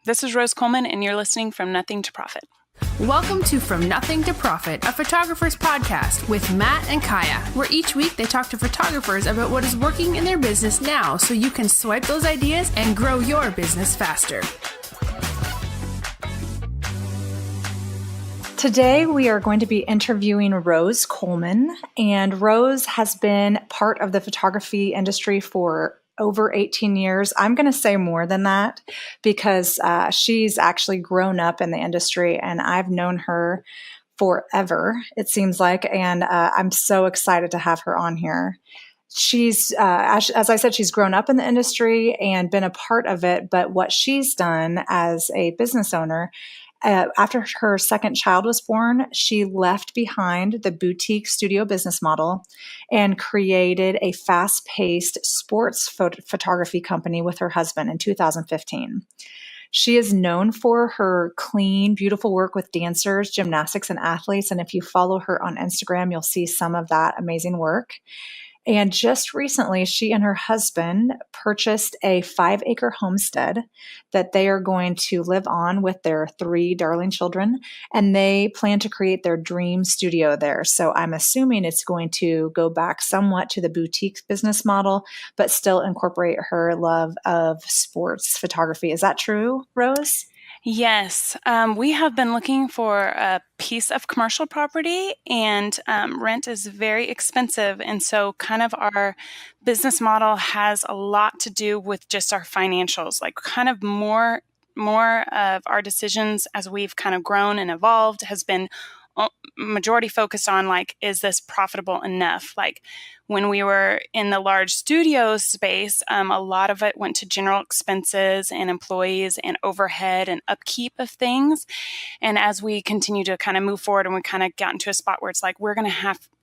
This is Rose Coleman, and you're listening From Nothing to Profit. Welcome to From Nothing to Profit, a photographer's podcast with Matt and Kaya, where each week they talk to photographers about what is working in their business now so you can swipe those ideas and grow your business faster. Today, we are going to be interviewing Rose Coleman, and Rose has been part of the photography industry for over 18 years. I'm going to say more than that because she's actually grown up in the industry, and I've known her forever, it seems like, and I'm so excited to have her on here. She's, as I said, she's grown up in the industry and been a part of it, but what she's done as a business owner, after her second child was born, she left behind the boutique studio business model and created a fast-paced sports photography company with her husband in 2015. She is known for her clean, beautiful work with dancers, gymnastics, and athletes. And if you follow her on Instagram, you'll see some of that amazing work. And just recently, she and her husband purchased a 5-acre homestead that they are going to live on with their 3 darling children, and they plan to create their dream studio there. So I'm assuming it's going to go back somewhat to the boutique business model, but still incorporate her love of sports photography. Is that true, Rose? Yes, we have been looking for a piece of commercial property, and rent is very expensive. And so kind of our business model has a lot to do with just our financials, like kind of more of our decisions as we've kind of grown and evolved has been majority focused on like, is this profitable enough? Like when we were in the large studio space, a lot of it went to general expenses and employees and overhead and upkeep of things. And as we continue to kind of move forward and we kind of got into a spot where it's like,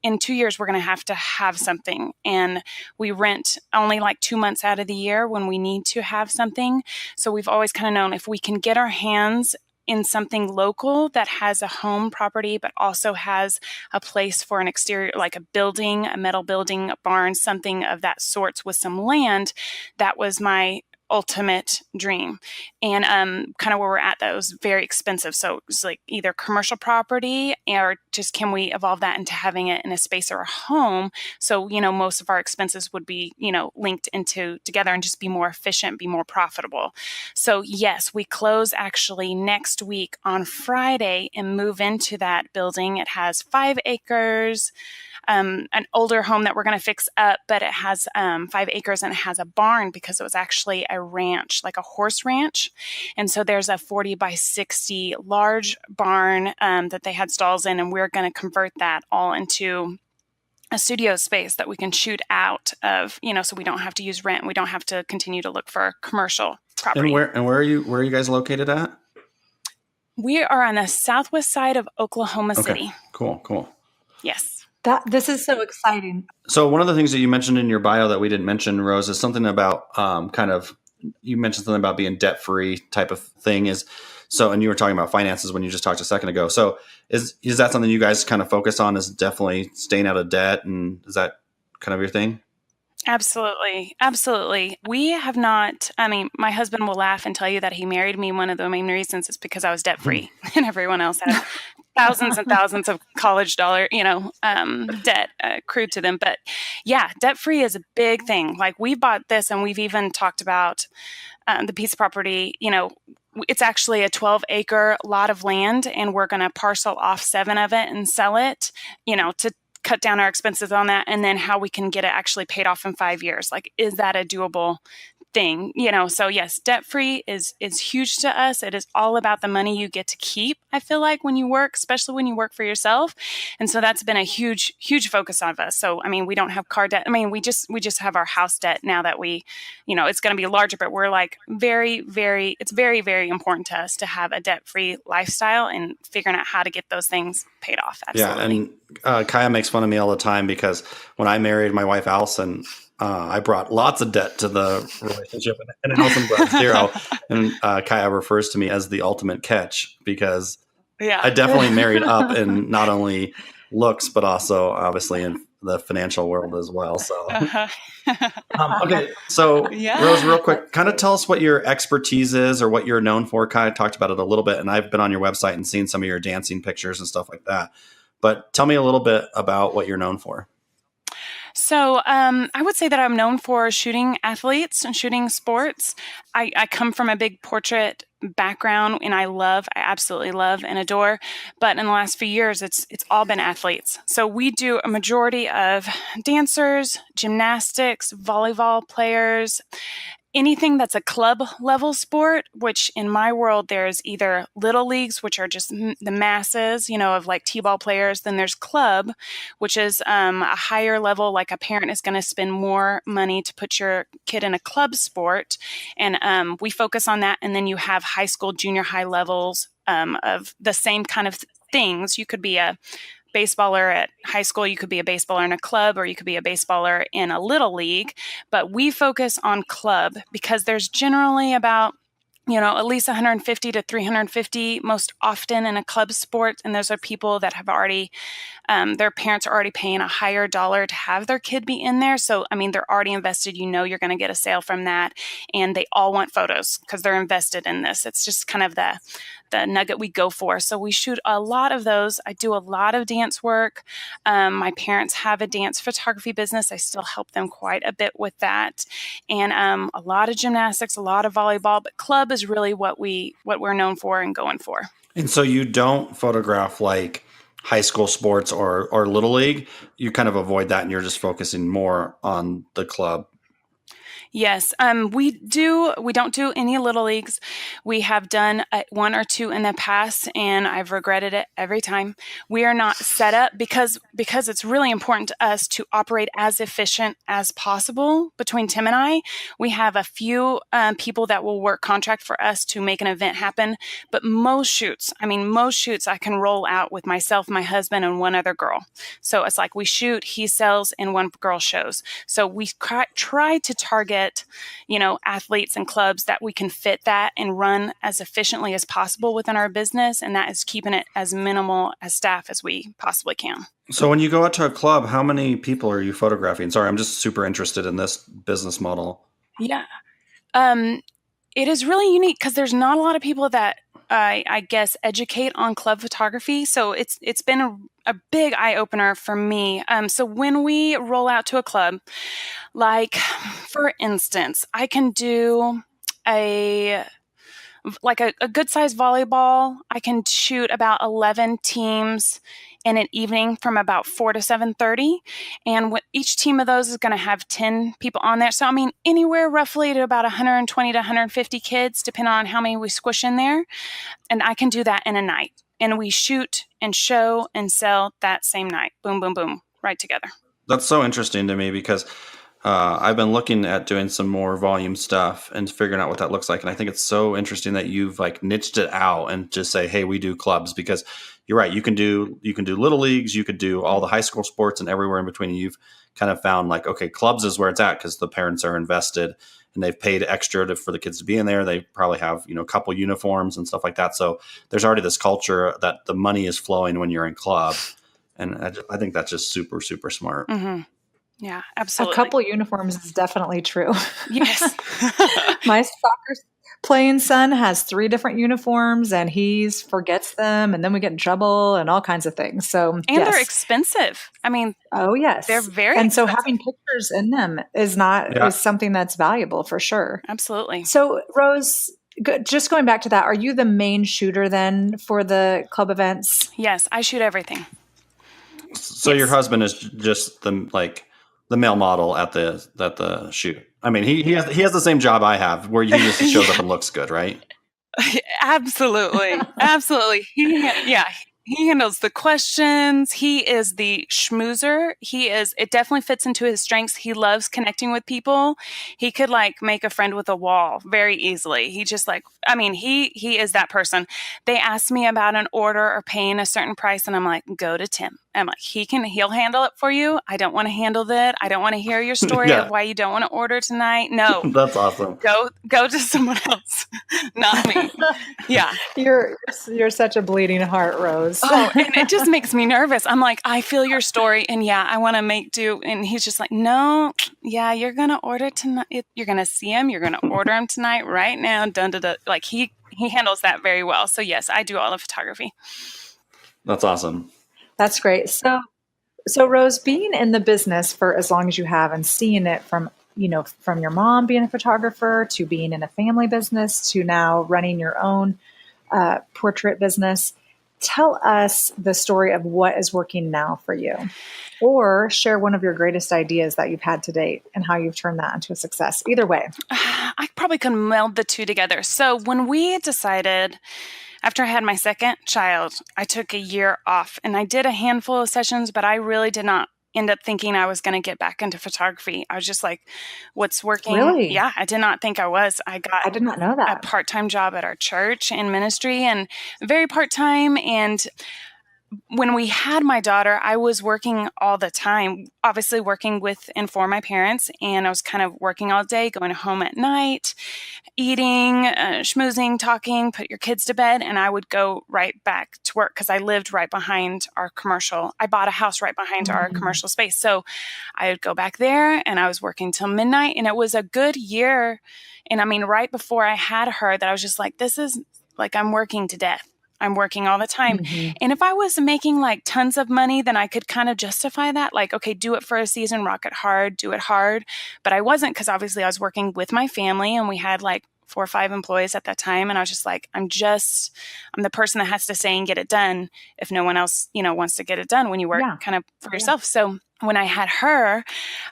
in 2 years, we're going to have something. And we rent only like 2 months out of the year when we need to have something. So we've always kind of known if we can get our hands in something local that has a home property, but also has a place for an exterior, like a building, a metal building, a barn, something of that sort with some land, that was my ultimate dream. And kind of where we're at, that was very expensive. So it was like either commercial property or just can we evolve that into having it in a space or a home? So, most of our expenses would be, linked together and just be more efficient, be more profitable. So yes, we close actually next week on Friday and move into that building. It has 5 acres, an older home that we're going to fix up, but it has 5 acres and it has a barn because it was actually a ranch, like a horse ranch. And so there's a 40 by 60 large barn that they had stalls in, and we're going to convert that all into a studio space that we can shoot out of, so we don't have to use rent. We don't have to continue to look for commercial property. And where are you guys located at? We are on the southwest side of Oklahoma City. Cool. Yes. This is so exciting. So one of the things that you mentioned in your bio that we didn't mention, Rose, is something about you mentioned something about being debt-free type of thing and you were talking about finances when you just talked a second ago. So is that something you guys kind of focus on, is definitely staying out of debt? And is that kind of your thing? Absolutely. We have not, my husband will laugh and tell you that he married me. One of the main reasons is because I was debt-free and everyone else had thousands and thousands of college dollar, debt accrued to them. But yeah, debt-free is a big thing. Like we bought this and we've even talked about the piece of property, it's actually a 12-acre lot of land, and we're going to parcel off 7 of it and sell it, to cut down our expenses on that, and then how we can get it actually paid off in 5 years. Like, is that a doable thing? So yes, debt-free is huge to us. It is all about the money you get to keep, I feel like, when you work, especially when you work for yourself. And so that's been a huge focus of us. So, we don't have car debt. We just have our house debt now that it's going to be larger, but we're like it's very, very important to us to have a debt-free lifestyle and figuring out how to get those things paid off. Absolutely. Yeah. And Kaya makes fun of me all the time because when I married my wife, Allison, I brought lots of debt to the relationship, and Allison brought 0. And Kaya refers to me as the ultimate catch because I definitely married up in not only looks, but also obviously in the financial world as well. So, Uh-huh. okay. So Yeah. Rose, real quick, kind of tell us what your expertise is or what you're known for. Kind of talked about it a little bit, and I've been on your website and seen some of your dancing pictures and stuff like that. But tell me a little bit about what you're known for. So I would say that I'm known for shooting athletes and shooting sports. I come from a big portrait background, and I absolutely love and adore. But in the last few years, it's all been athletes. So we do a majority of dancers, gymnastics, volleyball players, anything that's a club level sport, which in my world, there's either little leagues, which are just the masses, of like t-ball players. Then there's club, which is a higher level, like a parent is going to spend more money to put your kid in a club sport. And we focus on that. And then you have high school, junior high levels of the same kind of things. You could be a baseballer at high school, you could be a baseballer in a club, or you could be a baseballer in a little league. But we focus on club because there's generally about at least 150 to 350 most often in a club sport. And those are people that have already, their parents are already paying a higher dollar to have their kid be in there. So, they're already invested. You're going to get a sale from that. And they all want photos because they're invested in this. It's just kind of the nugget we go for. So we shoot a lot of those. I do a lot of dance work. My parents have a dance photography business. I still help them quite a bit with that. And a lot of gymnastics, a lot of volleyball, but club is really what we're known for and going for. And so you don't photograph like high school sports or little league. You kind of avoid that, and you're just focusing more on the club. Yes, we don't do any little leagues. We have done one or two in the past, and I've regretted it every time. We are not set up because it's really important to us to operate as efficient as possible. Between Tim and I, we have a few people that will work contract for us to make an event happen. But most shoots I can roll out with myself, my husband, and one other girl. So it's like we shoot, he sells, and one girl shows. So we try to target athletes and clubs that we can fit that and run as efficiently as possible within our business. And that is keeping it as minimal as staff as we possibly can. So when you go out to a club, how many people are you photographing? Sorry, I'm just super interested in this business model. Yeah. It is really unique because there's not a lot of people that I guess educate on club photography. So it's been a big eye opener for me. So when we roll out to a club, like for instance, I can do a good sized volleyball. I can shoot about 11 teams in an evening from about 4 to 7:30. And each team of those is going to have 10 people on there. So, anywhere roughly to about 120 to 150 kids, depending on how many we squish in there. And I can do that in a night. And we shoot and show and sell that same night. Boom, boom, boom, right together. That's so interesting to me because I've been looking at doing some more volume stuff and figuring out what that looks like. And I think it's so interesting that you've like niched it out and just say, hey, we do clubs, because you're right. You can do little leagues, you could do all the high school sports and everywhere in between. You've kind of found like, okay, clubs is where it's at because the parents are invested and they've paid extra for the kids to be in there. They probably have, a couple uniforms and stuff like that. So there's already this culture that the money is flowing when you're in club. And I think that's just super, super smart. Mm-hmm. Yeah, absolutely. A couple uniforms is definitely true. Yes. My soccer playing son has 3 different uniforms and he forgets them, and then we get in trouble and all kinds of things. So, and yes. They're expensive. Oh yes, they're very and expensive. So having pictures in them is something that's valuable for sure. Absolutely. So Rose, just going back to that, are you the main shooter then for the club events? Yes, I shoot everything. So yes. Your husband is just the male model at the shoot. He has the same job I have, where he just shows up and looks good, right? Absolutely. He handles the questions. He is the schmoozer. It definitely fits into his strengths. He loves connecting with people. He could make a friend with a wall very easily. He just he is that person. They ask me about an order or paying a certain price, and I'm like, go to Tim. I'm like, he'll handle it for you. I don't want to handle that. I don't want to hear your story of why you don't want to order tonight. No. That's awesome. Go to someone else, not me. Yeah. You're such a bleeding heart, Rose. Oh, and it just makes me nervous. I'm like, I feel your story, and yeah, I want to make do. And he's just like, no, yeah, you're gonna order tonight. You're gonna see him. You're gonna order him tonight, right now. Dun, dun, dun. Like he handles that very well. So yes, I do all the photography. That's awesome. That's great. So Rose, being in the business for as long as you have and seeing it from, from your mom being a photographer to being in a family business to now running your own portrait business, tell us the story of what is working now for you, or share one of your greatest ideas that you've had to date and how you've turned that into a success. Either way. I probably could meld the two together. So when we decided, after I had my second child, I took a year off and I did a handful of sessions, but I really did not end up thinking I was going to get back into photography. I was just like, what's working? Really? Yeah, I did not think I was. I did not know a that. part-time job at our church in ministry, and very part-time. And when we had my daughter, I was working all the time, obviously working with and for my parents. And I was kind of working all day, going home at night, eating, schmoozing, talking, put your kids to bed. And I would go right back to work because I lived right behind our commercial. I bought a house right behind our commercial space. So I would go back there and I was working till midnight. And it was a good year. And I mean, right before I had her, that I was just like, this is like, I'm working to death. I'm working all the time. Mm-hmm. And if I was making like tons of money, then I could kind of justify that. Like, okay, do it for a season, rock it hard, do it hard. But I wasn't, because obviously I was working with my family and we had like 4 or 5 employees at that time. And I was just like, I'm the person that has to say and get it done if no one else, wants to get it done when you work kind of for yourself. So when I had her,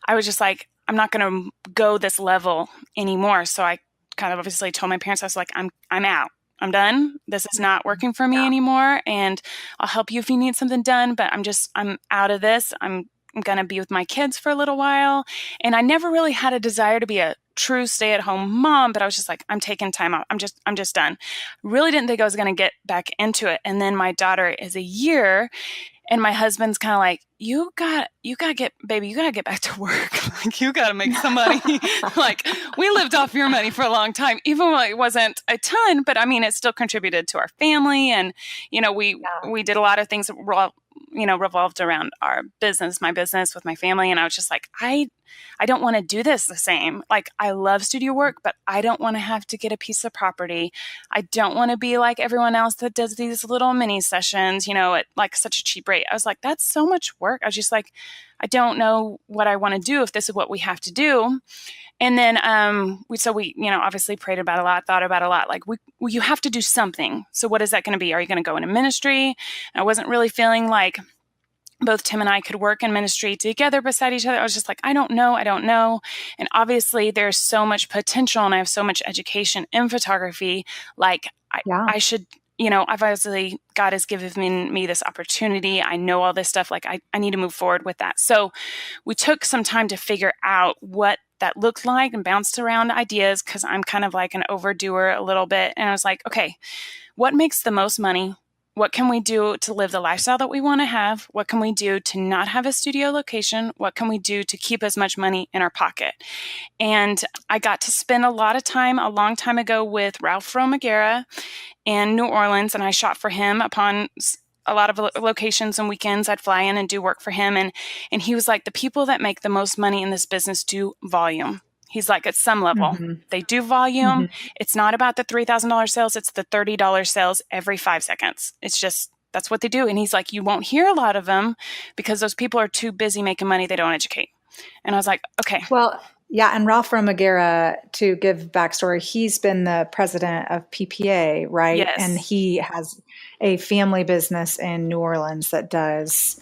I was just like, I'm not going to go this level anymore. So I kind of obviously told my parents, I was like, I'm out. I'm done. This is not working for me anymore. And I'll help you if you need something done, but I'm out of this. I'm going to be with my kids for a little while. And I never really had a desire to be a true stay-at-home mom, but I was just like, I'm taking time out. I'm just done. Really didn't think I was going to get back into it. And then my daughter is a year. And my husband's kind of like, you got to get back to work. Like, you got to make some money. Like, we lived off your money for a long time, even though it wasn't a ton, but I mean, it still contributed to our family. And, we did a lot of things that revolved around our business, my business with my family. And I was just like, I don't want to do this the same. Like, I love studio work, but I don't want to have to get a piece of property. I don't want to be like everyone else that does these little mini sessions, at like such a cheap rate. I was like, that's so much work. I was just like, I don't know what I want to do if this is what we have to do. And then we obviously prayed about a lot, thought about a lot. Like, you have to do something. So what is that going to be? Are you going to go into ministry? And I wasn't really feeling like both Tim and I could work in ministry together beside each other. I was just like, I don't know. And obviously there's so much potential and I have so much education in photography. Like I should, obviously God has given me this opportunity. I know all this stuff. Like I need to move forward with that. So we took some time to figure out what that looked like and bounced around ideas, because I'm kind of like an overdoer a little bit. And I was like, okay, what makes the most money? What can we do to live the lifestyle that we want to have? What can we do to not have a studio location? What can we do to keep as much money in our pocket? And I got to spend a lot of time a long time ago with Ralph Romagera in New Orleans, and I shot for him upon a lot of locations and weekends. I'd fly in and do work for him. And he was like, the people that make the most money in this business do volume. He's like, at some level, they do volume. It's not about the $3,000 sales. It's the $30 sales every 5 seconds. It's just, that's what they do. And he's like, you won't hear a lot of them because those people are too busy making money. They don't educate. And I was like, okay. Well, yeah. And Ralph Romagera, to give backstory, he's been the president of PPA, right? Yes. And he has a family business in New Orleans that does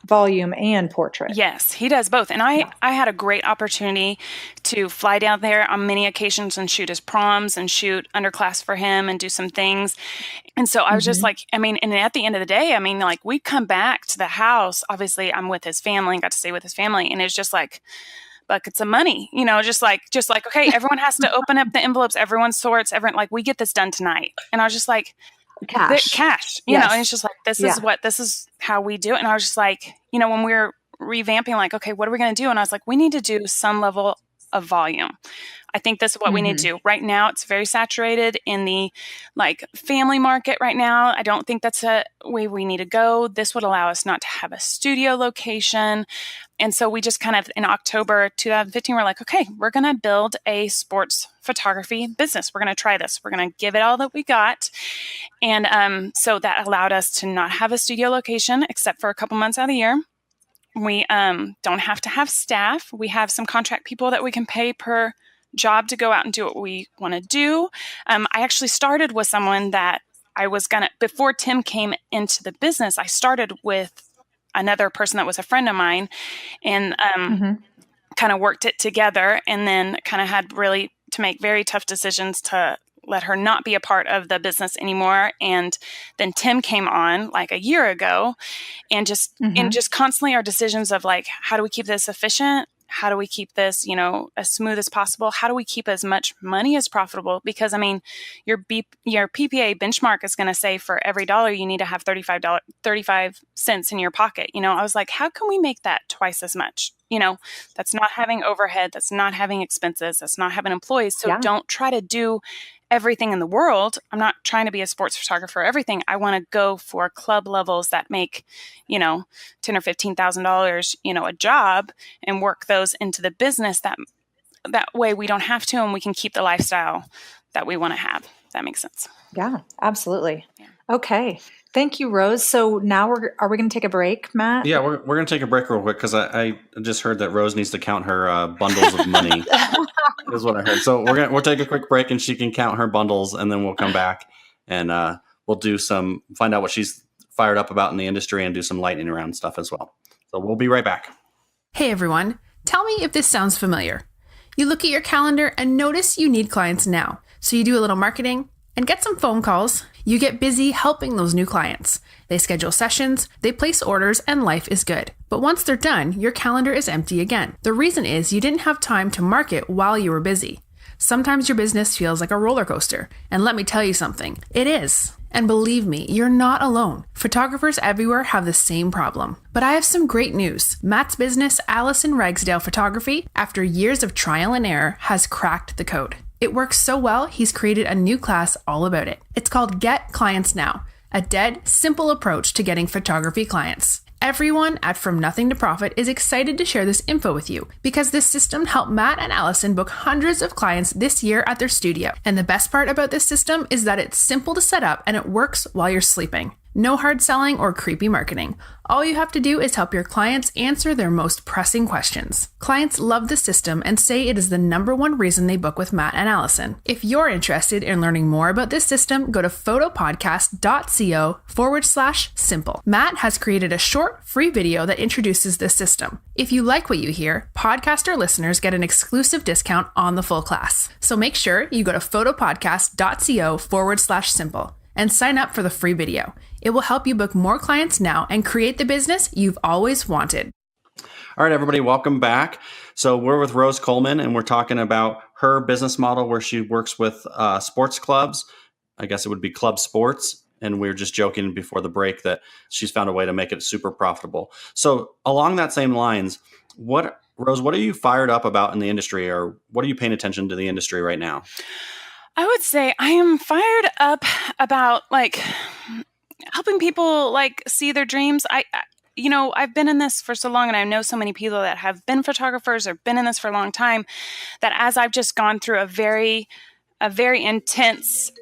volume and portrait. Yes, he does both. And I had a great opportunity to fly down there on many occasions and shoot his proms and shoot underclass for him and do some things. And so I was just like, and at the end of the day, like, we come back to the house. Obviously, I'm with his family and got to stay with his family. And it's just like buckets of money, just like, okay, everyone has to open up the envelopes. Everyone sorts, we get this done tonight. And I was just like, cash, you know, and it's just like, this is how we do it. And I was just like, when we were revamping, like, okay, what are we going to do? And I was like, we need to do some level of volume. I think this is what we need to do. Right now, it's very saturated in the like family market right now. I don't think that's a way we need to go. This would allow us not to have a studio location. And so we just kind of, in October 2015, we're like, okay, we're going to build a sports photography business. We're going to try this. We're going to give it all that we got. And so that allowed us to not have a studio location except for a couple months out of the year. We don't have to have staff. We have some contract people that we can pay per job to go out and do what we want to do. I actually started with someone that I was going to, before Tim came into the business, I started with another person that was a friend of mine, and kind of worked it together, and then kind of had really to make very tough decisions to let her not be a part of the business anymore. And then Tim came on like a year ago, and just constantly our decisions of like, how do we keep this efficient? How do we keep this, as smooth as possible? How do we keep as much money as profitable? Because I mean, your PPA benchmark is going to say for every dollar you need to have 35 cents in your pocket. I was like, how can we make that twice as much? That's not having overhead. That's not having expenses. That's not having employees. So don't try to do everything in the world. I'm not trying to be a sports photographer, everything. I want to go for club levels that make, $10,000 or $15,000, a job, and work those into the business. That way we don't have to, and we can keep the lifestyle that we want to have. If that makes sense. Yeah, absolutely. Yeah. Okay. Thank you, Rose. So now are we going to take a break, Matt? Yeah, we're going to take a break real quick because I just heard that Rose needs to count her bundles of money. Is what I heard. So we'll take a quick break and she can count her bundles, and then we'll come back and we'll find out what she's fired up about in the industry and do some lightning round stuff as well. So we'll be right back. Hey everyone, tell me if this sounds familiar. You look at your calendar and notice you need clients now. So you do a little marketing and get some phone calls. You get busy helping those new clients. They schedule sessions, they place orders, and life is good. But once they're done, your calendar is empty again. The reason is you didn't have time to market while you were busy. Sometimes your business feels like a roller coaster. And let me tell you something, it is. And believe me, you're not alone. Photographers everywhere have the same problem. But I have some great news. Matt's business, Allison Ragsdale Photography, after years of trial and error, has cracked the code. It works so well, he's created a new class all about it. It's called Get Clients Now, a dead, simple approach to getting photography clients. Everyone at From Nothing to Profit is excited to share this info with you because this system helped Matt and Allison book hundreds of clients this year at their studio. And the best part about this system is that it's simple to set up and it works while you're sleeping. No hard selling or creepy marketing. All you have to do is help your clients answer their most pressing questions. Clients love the system and say it is the #1 reason they book with Matt and Allison. If you're interested in learning more about this system, go to photopodcast.co/simple. Matt has created a short free video that introduces this system. If you like what you hear, podcaster listeners get an exclusive discount on the full class. So make sure you go to photopodcast.co/simple. and sign up for the free video. It will help you book more clients now and create the business you've always wanted. All right, everybody, welcome back. So we're with Rose Coleman, and we're talking about her business model where she works with sports clubs. I guess it would be club sports. And we were just joking before the break that she's found a way to make it super profitable. So along that same lines, Rose, what are you fired up about in the industry, or what are you paying attention to the industry right now? I would say I am fired up about helping people see their dreams. I've been in this for so long, and I know so many people that have been photographers or been in this for a long time, that as I've just gone through a very intense,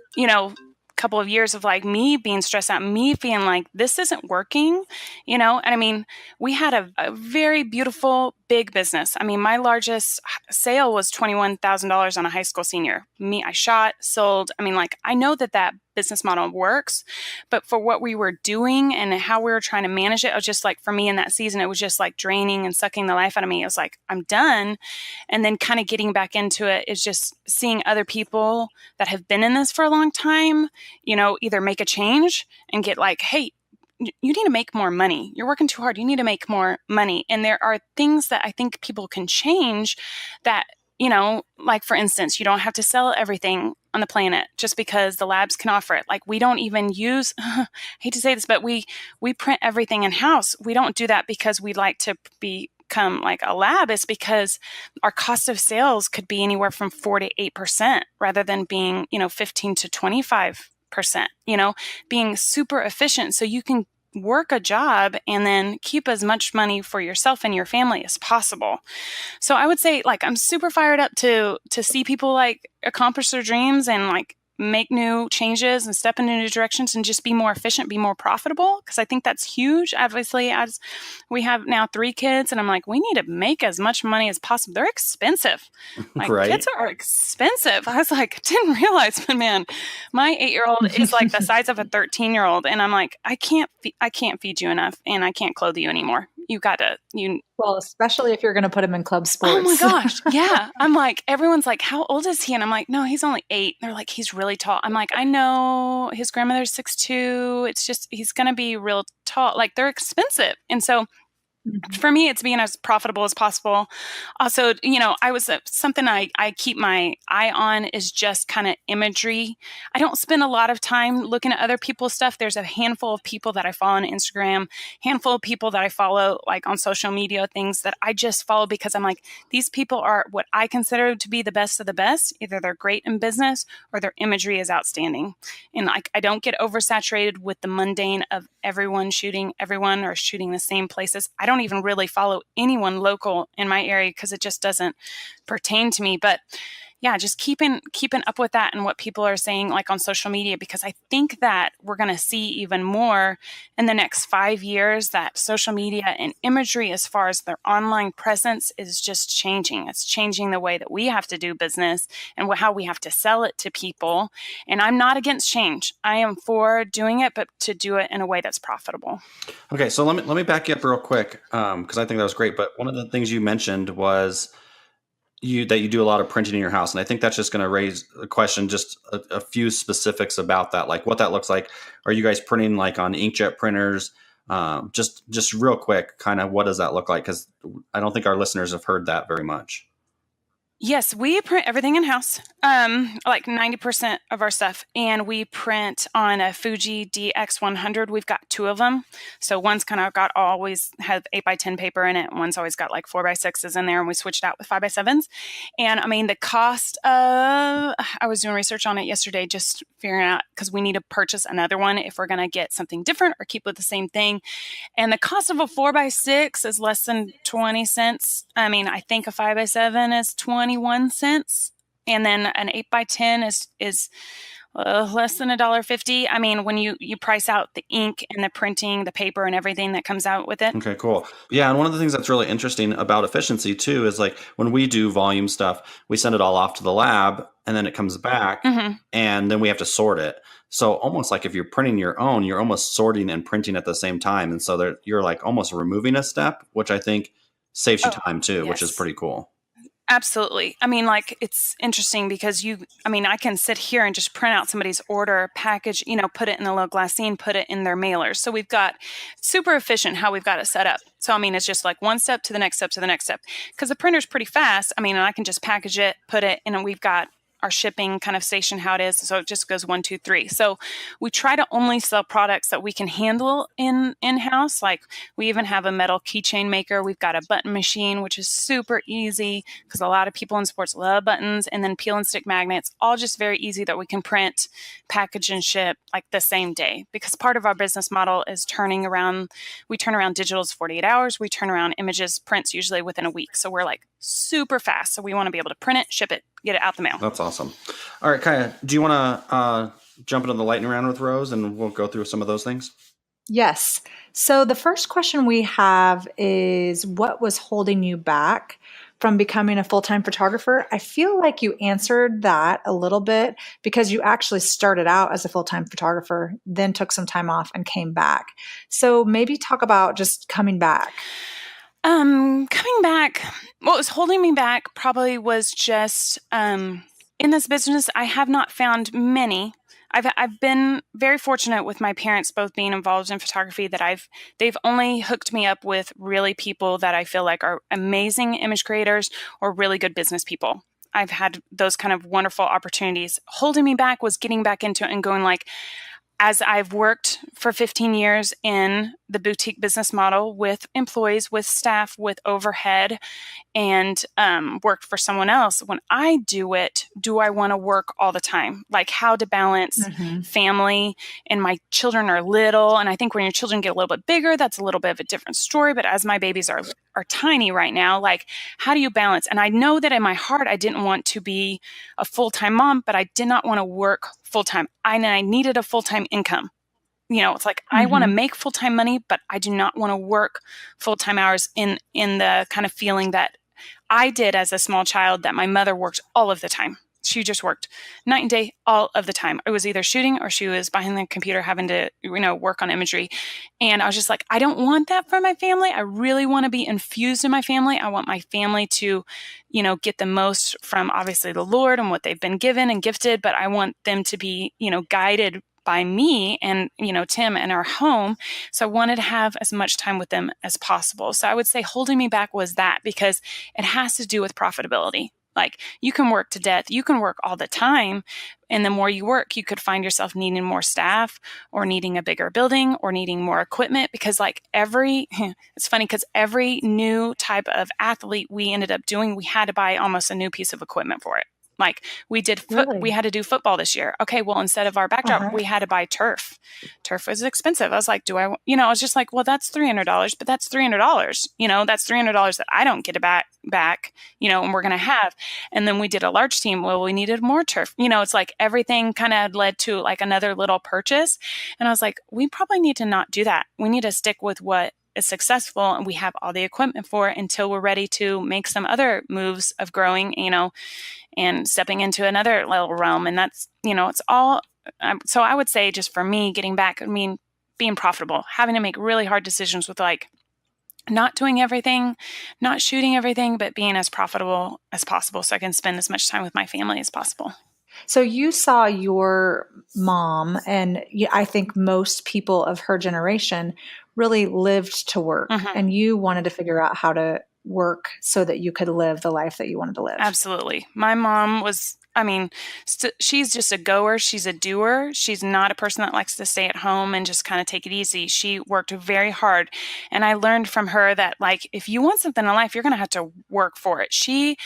couple of years of me being stressed out, me feeling like this isn't working, and I mean, we had a very beautiful, big business. I mean, my largest sale was $21,000 on a high school senior. I shot, sold. I mean, I know that business model works, but for what we were doing and how we were trying to manage it, it was just for me in that season, it was just draining and sucking the life out of me. It was I'm done. And then kind of getting back into it is just seeing other people that have been in this for a long time, either make a change and get hey, you need to make more money. You're working too hard. You need to make more money. And there are things that I think people can change that, for instance, you don't have to sell everything on the planet just because the labs can offer it. We don't even use, I hate to say this, but we print everything in house. We don't do that because we like to be become like a lab is because our cost of sales could be anywhere from 4 to 8% rather than being, 15 to 25%, being super efficient so you can work a job and then keep as much money for yourself and your family as possible. So I would say, like, I'm super fired up to see people like accomplish their dreams and like make new changes and step into new directions and just be more efficient, be more profitable. Because I think that's huge. Obviously, as we have now 3 kids, and I'm like, we need to make as much money as possible. They're expensive. Like, Right. kids are expensive. I was like, didn't realize, but man, my 8-year-old is like the size of a 13-year-old, and I'm like, I can't feed you enough, and I can't clothe you anymore. You got to, you Well, especially if you're going to put him in club Oh my sports. gosh. Yeah. I'm like, everyone's like, how old is he? And I'm like, no, he's only 8. They're like, he's really tall. I'm like, I know his grandmother's 6'2". It's just, he's going to be real tall. Like, they're expensive. And so for me, it's being as profitable as possible. Also, I was something I keep my eye on is just kind of imagery. I don't spend a lot of time looking at other people's stuff. There's a handful of people that I follow on Instagram, handful of people that I follow like on social media, things that I just follow because I'm like, these people are what I consider to be the best of the best. Either they're great in business or their imagery is outstanding. And like, I don't get oversaturated with the mundane of everyone shooting everyone or shooting the same places. I don't even really follow anyone local in my area because it just doesn't pertain to me. But yeah, just keeping up with that and what people are saying like on social media, because I think that we're going to see even more in the next 5 years that social media and imagery as far as their online presence is just changing. It's changing the way that we have to do business and how we have to sell it to people. And I'm not against change. I am for doing it, but to do it in a way that's profitable. Okay, so let me back you up real quick because I think that was great. But one of the things you mentioned was that you do a lot of printing in your house, and I think that's just going to raise a question, just a few specifics about that, like what that looks like. Are you guys printing like on inkjet printers? Just real quick, kind of what does that look like? Because I don't think our listeners have heard that very much. Yes, we print everything in-house, like 90% of our stuff. And we print on a Fuji DX100. We've got 2 of them. So one's kind of always have 8x10 paper in it. One's always got like 4x6s in there. And we switched out with 5x7s. And I mean, the cost of, I was doing research on it yesterday, just figuring out, because we need to purchase another one if we're going to get something different or keep with the same thing. And the cost of a 4x6 is less than 20 cents. I mean, I think a 5x7 is 21 cents. And then an 8x10 is less than $1.50. I mean, when you price out the ink and the printing, the paper and everything that comes out with it. Okay, cool. Yeah, and one of the things that's really interesting about efficiency too is like when we do volume stuff, we send it all off to the lab and then it comes back and then we have to sort it. So almost like if you're printing your own, you're almost sorting and printing at the same time. And so you're like almost removing a step, which I think saves you time too, which is pretty cool. Absolutely. I mean, like, it's interesting because I can sit here and just print out somebody's order, package, put it in the little glassine, put it in their mailers. So we've got super efficient how we've got it set up. So, I mean, it's just like one step to the next step to the next step because the printer's pretty fast. I mean, and I can just package it, put it, and we've got our shipping kind of station how it is. So it just goes 1, 2, 3. So we try to only sell products that we can handle in-house. Like we even have a metal keychain maker. We've got a button machine, which is super easy because a lot of people in sports love buttons, and then peel and stick magnets, all just very easy that we can print, package, and ship like the same day. Because part of our business model is we turn around digitals 48 hours. We turn around images, prints usually within a week. So we're like super fast. So we want to be able to print it, ship it, get it out the mail. That's awesome. All right, Kaya, do you want to jump into the lightning round with Rose and we'll go through some of those things? Yes. So the first question we have is, what was holding you back from becoming a full-time photographer? I feel like you answered that a little bit because you actually started out as a full-time photographer, then took some time off and came back. So maybe talk about just coming back. Coming back, what was holding me back probably was just in this business, I have not found many. I've been very fortunate with my parents both being involved in photography that they've only hooked me up with really people that I feel like are amazing image creators or really good business people. I've had those kind of wonderful opportunities. Holding me back was getting back into it and going like, as I've worked for 15 years in the boutique business model with employees, with staff, with overhead, and worked for someone else, when I do it, do I want to work all the time? Like how to balance family, and my children are little. And I think when your children get a little bit bigger, that's a little bit of a different story. But as my babies are tiny right now, like how do you balance? And I know that in my heart, I didn't want to be a full-time mom, but I did not want to work full-time. I needed a full-time income. It's like I want to make full-time money, but I do not want to work full-time hours in the kind of feeling that I did as a small child, that my mother worked all of the time. She just worked night and day all of the time. I was either shooting or she was behind the computer having to, work on imagery. And I was just like, I don't want that for my family. I really want to be infused in my family. I want my family to, get the most from obviously the Lord and what they've been given and gifted, but I want them to be, guided by me and, Tim and our home. So I wanted to have as much time with them as possible. So I would say holding me back was that, because it has to do with profitability. Like you can work to death, you can work all the time. And the more you work, you could find yourself needing more staff or needing a bigger building or needing more equipment, because it's funny because every new type of athlete we ended up doing, we had to buy almost a new piece of equipment for it. Like we had to do football this year. Okay, well, instead of our backdrop, we had to buy turf. Turf was expensive. I was like, I was just like, well, that's $300, but that's $300. That's $300 that I don't get back, and we're going to have. And then we did a large team. Well, we needed more turf. It's like everything kind of led to like another little purchase. And I was like, we probably need to not do that. We need to stick with what is successful and we have all the equipment for it until we're ready to make some other moves of growing, and stepping into another little realm. And that's, it's all. So I would say just for me, getting back, being profitable, having to make really hard decisions with like not doing everything, not shooting everything, but being as profitable as possible so I can spend as much time with my family as possible. So you saw your mom, and I think most people of her generation really lived to work, and you wanted to figure out how to work so that you could live the life that you wanted to live. Absolutely. My mom was, she's just a goer. She's a doer. She's not a person that likes to stay at home and just kind of take it easy. She worked very hard. And I learned from her that like, if you want something in life, you're going to have to work for it. She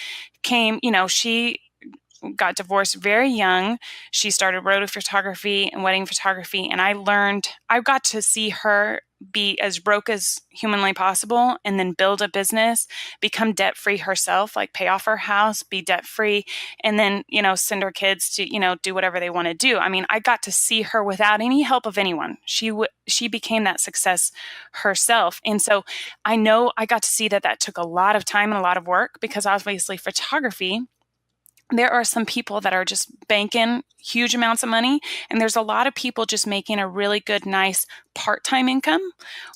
got divorced very young. She started road photography and wedding photography. And I got to see her be as broke as humanly possible and then build a business, become debt-free herself, like pay off her house, be debt-free, and then, send her kids to, do whatever they want to do. I got to see her without any help of anyone. She became that success herself. And so I know I got to see that took a lot of time and a lot of work, because obviously photography, there are some people that are just banking huge amounts of money, and there's a lot of people just making a really good, nice part-time income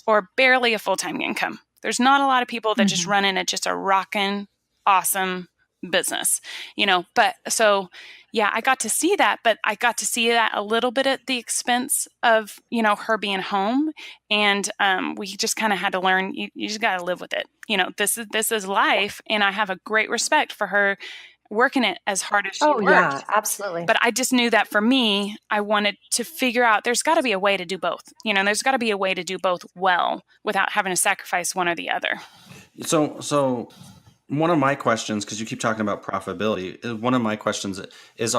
or barely a full-time income. There's not a lot of people that just run in at just a rockin' awesome business, but so, yeah, I got to see that, but I got to see that a little bit at the expense of, her being home. And we just kind of had to learn, you just got to live with it. This is life. And I have a great respect for her working it as hard as she worked. Yeah, absolutely. But I just knew that for me, I wanted to figure out there's got to be a way to do both. There's got to be a way to do both well without having to sacrifice one or the other. So one of my questions, because you keep talking about profitability, one of my questions is,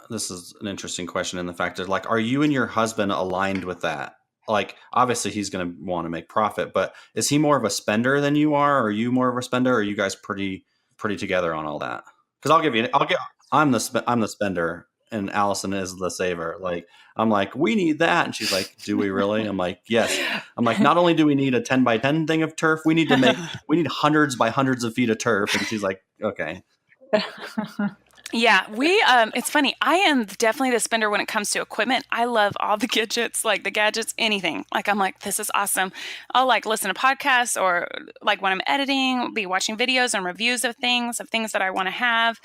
this is an interesting question in the fact that like, are you and your husband aligned with that? Like, obviously he's going to want to make profit, but is he more of a spender than you are? Or are you more of a spender? Or are you guys pretty together on all that? Because I'm the spender and Allison is the saver. Like, I'm like, we need that. And she's like, do we really? I'm like, yes. I'm like, not only do we need a 10 by 10 thing of turf, we need hundreds by hundreds of feet of turf. And she's like, okay. Yeah, it's funny. I am definitely the spender when it comes to equipment. I love all the gadgets, anything. Like, I'm like, this is awesome. I'll like listen to podcasts, or like when I'm editing, be watching videos and reviews of things that I want to have.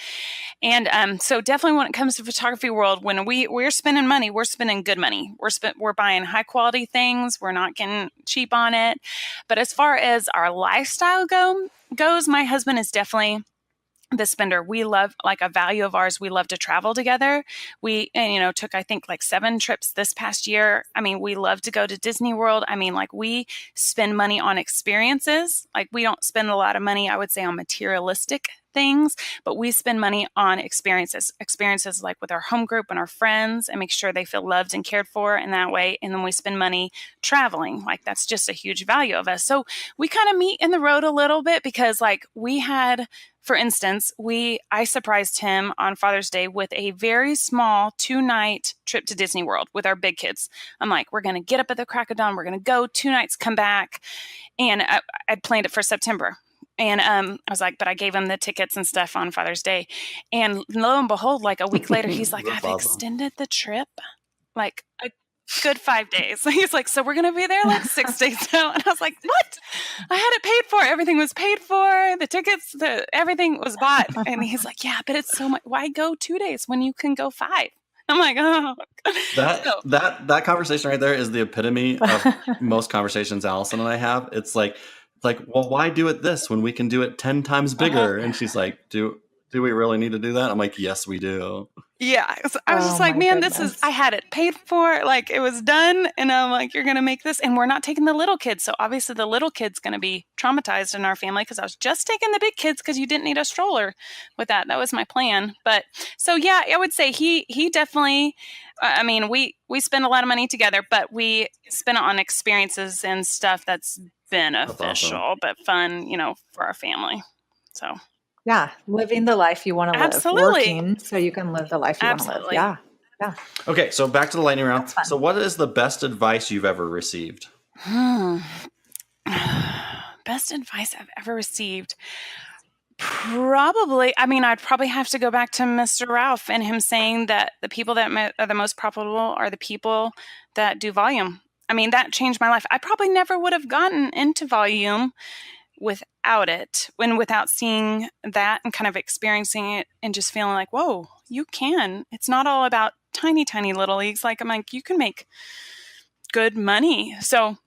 And so definitely when it comes to photography world, when we're spending money, we're spending good money. We're buying high quality things. We're not getting cheap on it. But as far as our lifestyle goes, my husband is definitely the spender. We love, like, a value of ours, we love to travel together. We, took, I think, like 7 trips this past year. I mean, we love to go to Disney World. I mean, like, we spend money on experiences. Like, we don't spend a lot of money, I would say, on materialistic things, but we spend money on experiences like with our home group and our friends, and make sure they feel loved and cared for in that way. And then we spend money traveling. Like, that's just a huge value of us. So we kind of meet in the road a little bit, because, like, we had, for instance, I surprised him on Father's Day with a very small 2-night trip to Disney World with our big kids. I'm like, we're going to get up at the crack of dawn. We're going to go 2 nights, come back. And I'd planned it for September. And I was like, but I gave him the tickets and stuff on Father's Day. And lo and behold, like a week later, he's like, I've extended the trip like a good 5 days. He's like, so we're going to be there like 6 days now. And I was like, what? I had it paid for. Everything was paid for. The tickets, everything was bought. And he's like, yeah, but it's so much. Why go 2 days when you can go 5? I'm like, oh. That conversation right there is the epitome of most conversations Allison and I have. It's like, well, why do it this when we can do it 10 times bigger? And she's like, do we really need to do that? I'm like, yes, we do. Yeah. So I was just like, man, I had it paid for, like, it was done. And I'm like, you're going to make this. And we're not taking the little kids. So obviously the little kid's going to be traumatized in our family, because I was just taking the big kids because you didn't need a stroller with that. That was my plan. But so, yeah, I would say he definitely, I mean, we spend a lot of money together, but we spend it on experiences and stuff that's beneficial, awesome, but fun, for our family. So. Yeah, living the life you want to live. Absolutely. Working so you can live the life you want to live. Yeah. Okay, so back to the lightning round. So what is the best advice you've ever received? Best advice I've ever received? Probably, I mean, I'd probably have to go back to Mr. Ralph and him saying that the people that are the most profitable are the people that do volume. I mean, that changed my life. I probably never would have gotten into volume without it, without seeing that and kind of experiencing it and just feeling like, whoa, you can. It's not all about tiny, tiny little leagues. Like, I'm like, you can make good money. So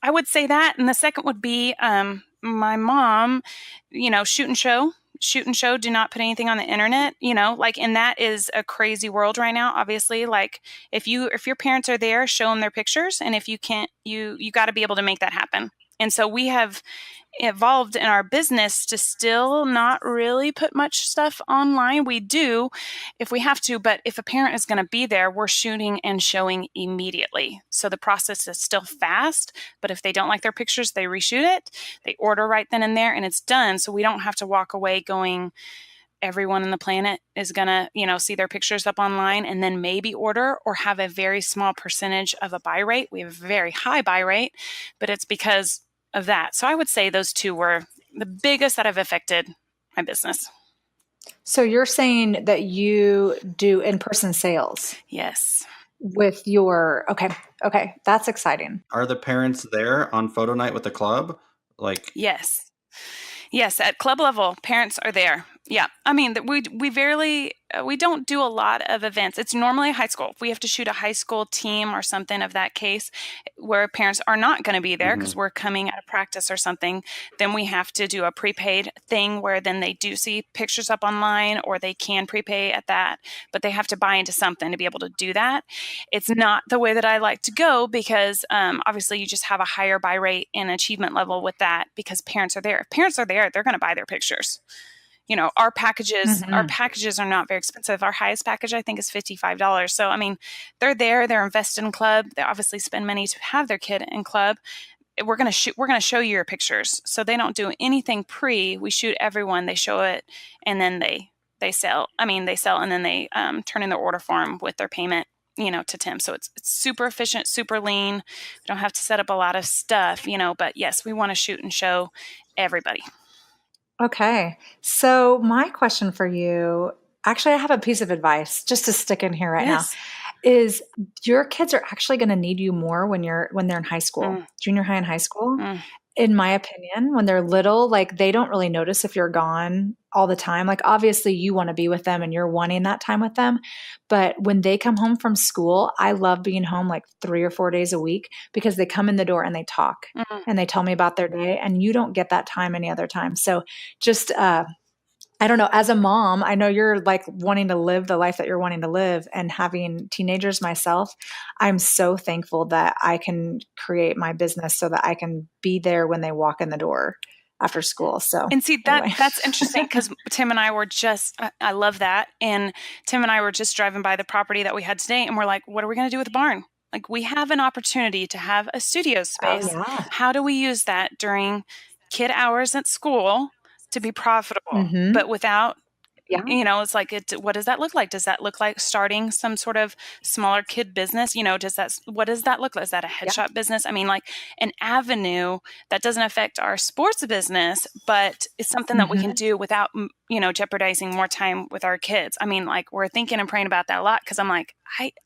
I would say that. And the second would be my mom, shoot and show, do not put anything on the internet, like, and that is a crazy world right now. Obviously, like, if your parents are there, show them their pictures. And if you can't, you got to be able to make that happen. And so we have evolved in our business to still not really put much stuff online. We do if we have to, but if a parent is going to be there, we're shooting and showing immediately. So the process is still fast, but if they don't like their pictures, they reshoot it, they order right then and there, and it's done. So we don't have to walk away going, everyone on the planet is going to, see their pictures up online and then maybe order or have a very small percentage of a buy rate. We have a very high buy rate, but it's because of that. So I would say those two were the biggest that have affected my business. So you're saying that you do in-person sales? Yes. With your, okay. That's exciting. Are the parents there on photo night with the club? Like, Yes, at club level, parents are there. Yeah. I mean, we don't do a lot of events. It's normally a high school. If we have to shoot a high school team or something of that case where parents are not going to be there because we're coming out of practice or something, then we have to do a prepaid thing where then they do see pictures up online, or they can prepay at that, but they have to buy into something to be able to do that. It's not the way that I like to go, because obviously you just have a higher buy rate and achievement level with that, because parents are there. If parents are there, they're going to buy their pictures. Our packages are not very expensive. Our highest package, I think, is $55. So, I mean, they're there, they're invested in club. They obviously spend money to have their kid in club. We're going to show you your pictures. So they don't do anything we shoot everyone, they show it, and then they sell. They sell, and then they turn in their order form with their payment, to Tim. So it's super efficient, super lean. We don't have to set up a lot of stuff, but yes, we want to shoot and show everybody. Okay. So my question for you, actually, I have a piece of advice just to stick in here right now, is your kids are actually going to need you more when they're in high school, junior high and high school. In my opinion, when they're little, like, they don't really notice if you're gone all the time. Like, obviously you want to be with them and you're wanting that time with them. But when they come home from school, I love being home like 3 or 4 days a week, because they come in the door and they talk and they tell me about their day, and you don't get that time any other time. So just I don't know. As a mom, I know you're like wanting to live the life that you're wanting to live, and having teenagers myself, I'm so thankful that I can create my business so that I can be there when they walk in the door after school. So And see, anyway. that's interesting because Tim and I were just, I love that. And Tim and I were just driving by the property that we had today, and we're like, what are we going to do with the barn? Like, we have an opportunity to have a studio Oh space. yeah. How do we use that during kid hours at school to be profitable, Mm-hmm. but without, Yeah. it's like, what does that look like? Does that look like starting some sort of smaller kid business? What does that look like? Is that a head shop business? I mean, like an avenue that doesn't affect our sports business, but it's something that we can do without, jeopardizing more time with our kids. I mean, like, we're thinking and praying about that a lot, because I'm like,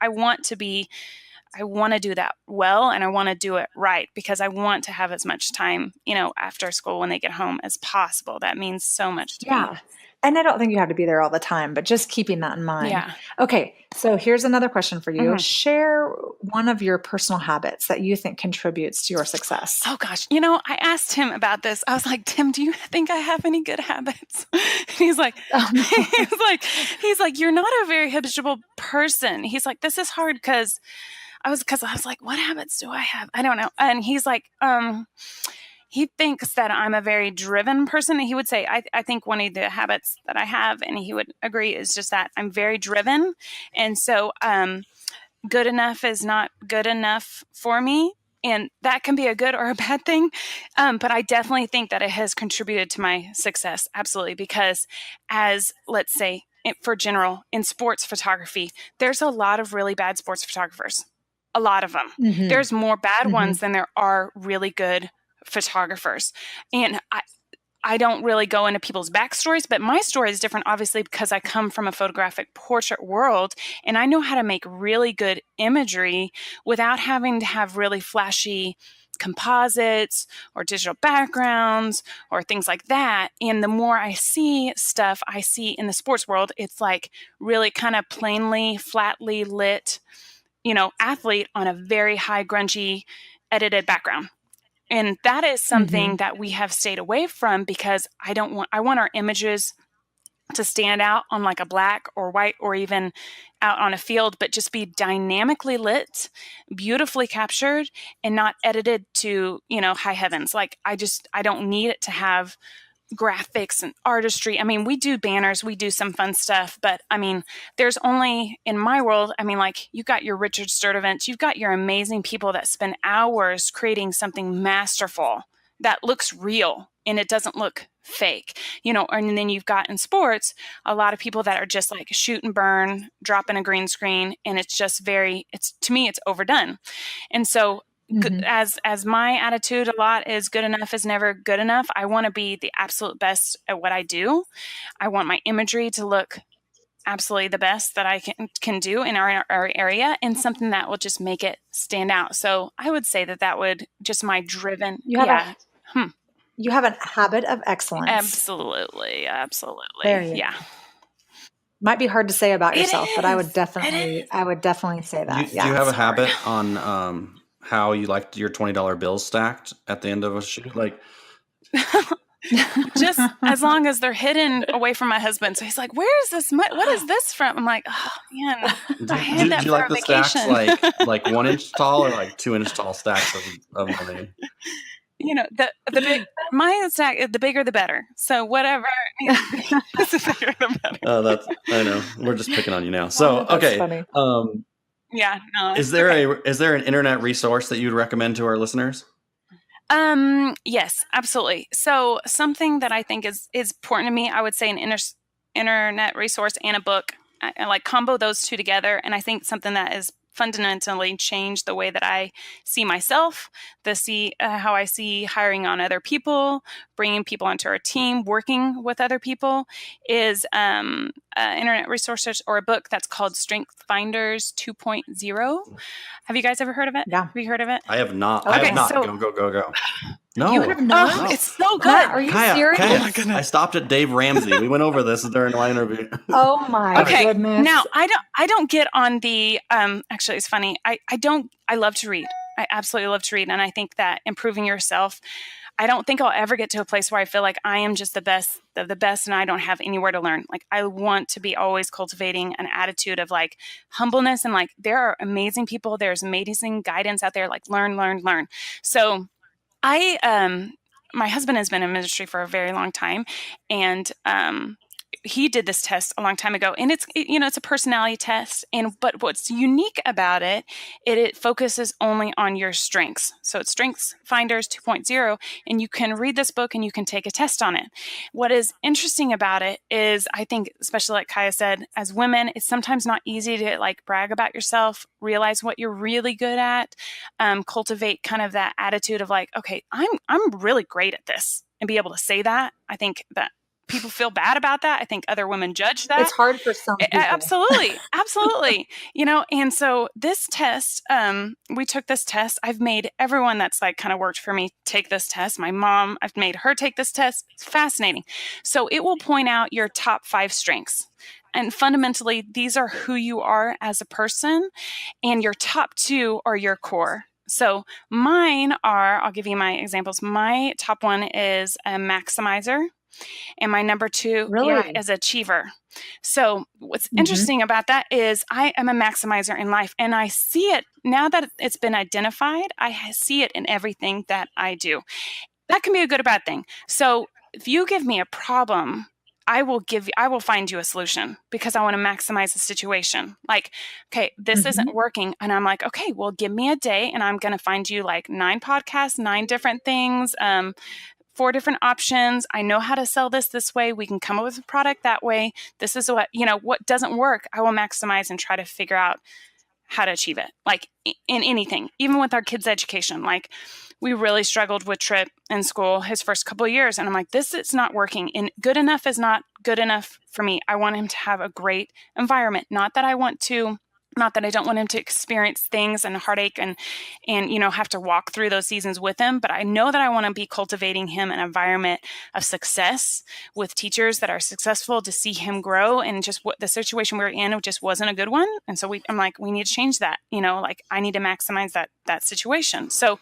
I want to do that well, and I want to do it right, because I want to have as much time, after school when they get home as possible. That means so much to me. Yeah. And I don't think you have to be there all the time, but just keeping that in mind. Yeah. Okay. So here's another question for you. Mhm. Share one of your personal habits that you think contributes to your success. Oh gosh, I asked him about this. I was like, Tim, do you think I have any good habits? And he's like, Oh, no. he's like, you're not a very habitual person. He's like, this is hard because I was like, what habits do I have? I don't know. And he's like, he thinks that I'm a very driven person. He would say, I think one of the habits that I have, and he would agree, is just that I'm very driven. And so, good enough is not good enough for me. And that can be a good or a bad thing. But I definitely think that it has contributed to my success. Absolutely. Because let's say, in sports photography, there's a lot of really bad sports photographers. A lot of them. Mm-hmm. There's more bad Mm-hmm. ones than there are really good photographers. And I don't really go into people's backstories, but my story is different, obviously, because I come from a photographic portrait world, and I know how to make really good imagery without having to have really flashy composites or digital backgrounds or things like that. And the more I see stuff I see in the sports world, it's like really kind of plainly, flatly lit, athlete on a very high grungy edited background. And that is something that we have stayed away from, because I want our images to stand out on like a black or white or even out on a field, but just be dynamically lit, beautifully captured, and not edited to, high heavens. Like, I don't need it to have graphics and artistry. I mean, we do banners, we do some fun stuff, but I mean, there's only, in my world, I mean, like, you've got your Richard Sturdivant, you've got your amazing people that spend hours creating something masterful that looks real and it doesn't look fake, and then you've got in sports, a lot of people that are just like shoot and burn, drop in a green screen. And it's just to me, it's overdone. And so, as my attitude a lot is, good enough is never good enough. I want to be the absolute best at what I do. I want my imagery to look absolutely the best that I can do in our area, and something that will just make it stand out. So I would say that would just my driven. You have a habit of excellence. Absolutely. There you Yeah. go. Might be hard to say about It yourself, but I would is. definitely say that. Do you have a habit on how you like your $20 bills stacked at the end of a shoot? Like, just as long as they're hidden away from my husband. So he's like, "Where is this? What is this from?" I'm like, "Oh man, I had that do you for like a the vacation." stacks like 1 inch tall or like 2 inch tall stacks of money? The big, my stack, the bigger the better. So whatever, the bigger the better. Oh, I know. We're just picking on you now. So okay. Funny. Yeah. No. Is there an internet resource that you'd recommend to our listeners? Yes, absolutely. So something that I think is important to me, I would say an internet resource and a book. I like combo those two together. And I think something that is fundamentally changed the way that I see myself, how I see hiring on other people, bringing people onto our team, working with other people, is internet resources or a book that's called Strength Finders 2.0. Have you guys ever heard of it? Yeah. Have you heard of it? I have not. Okay, I have not. so- Go. No. You have not? Oh, it's so good. Matt, are you Kaya, serious? Kaya, I stopped at Dave Ramsey. We went over this during my interview. Oh my Okay, goodness. now I don't get on the actually it's funny. I love to read. I absolutely love to read, and I think that improving yourself, I don't think I'll ever get to a place where I feel like I am just the best of the best and I don't have anywhere to learn. Like, I want to be always cultivating an attitude of like humbleness and like, there are amazing people. There's amazing guidance out there. Like, learn, learn, learn. So my husband has been in ministry for a very long time, and he did this test a long time ago, and it's a personality test. But what's unique about it, it focuses only on your strengths. So it's Strengths Finders 2.0, and you can read this book and you can take a test on it. What is interesting about it is, I think, especially like Kaya said, as women, it's sometimes not easy to like brag about yourself, realize what you're really good at, cultivate kind of that attitude of like, okay, I'm really great at this, and be able to say that. I think that people feel bad about that. I think other women judge that. It's hard for some people. Absolutely. Absolutely. And so this test, we took this test. I've made everyone that's like kind of worked for me take this test. My mom, I've made her take this test. It's fascinating. So it will point out your top 5 strengths. And fundamentally, these are who you are as a person, and your top 2 are your core. So mine are, I'll give you my examples. My top 1 is a maximizer. And my number 2 is achiever. So what's interesting about that is I am a maximizer in life, and I see it now that it's been identified. I see it in everything that I do. That can be a good or bad thing. So if you give me a problem, I will find you a solution, because I want to maximize the situation. Like, okay, this isn't working. And I'm like, okay, well, give me a day and I'm going to find you like 9 podcasts, 9 different things, 4 different options. I know how to sell this way. We can come up with a product that way. This is what doesn't work. I will maximize and try to figure out how to achieve it. Like in anything, even with our kids' education, like we really struggled with Trip in school his first couple of years. And I'm like, this is not working, and good enough is not good enough for me. I want him to have a great environment. Not that I don't want him to experience things and heartache and have to walk through those seasons with him. But I know that I want to be cultivating him an environment of success with teachers that are successful, to see him grow. And just what the situation we were in just wasn't a good one. And so I'm like, we need to change that. Like I need to maximize that situation. So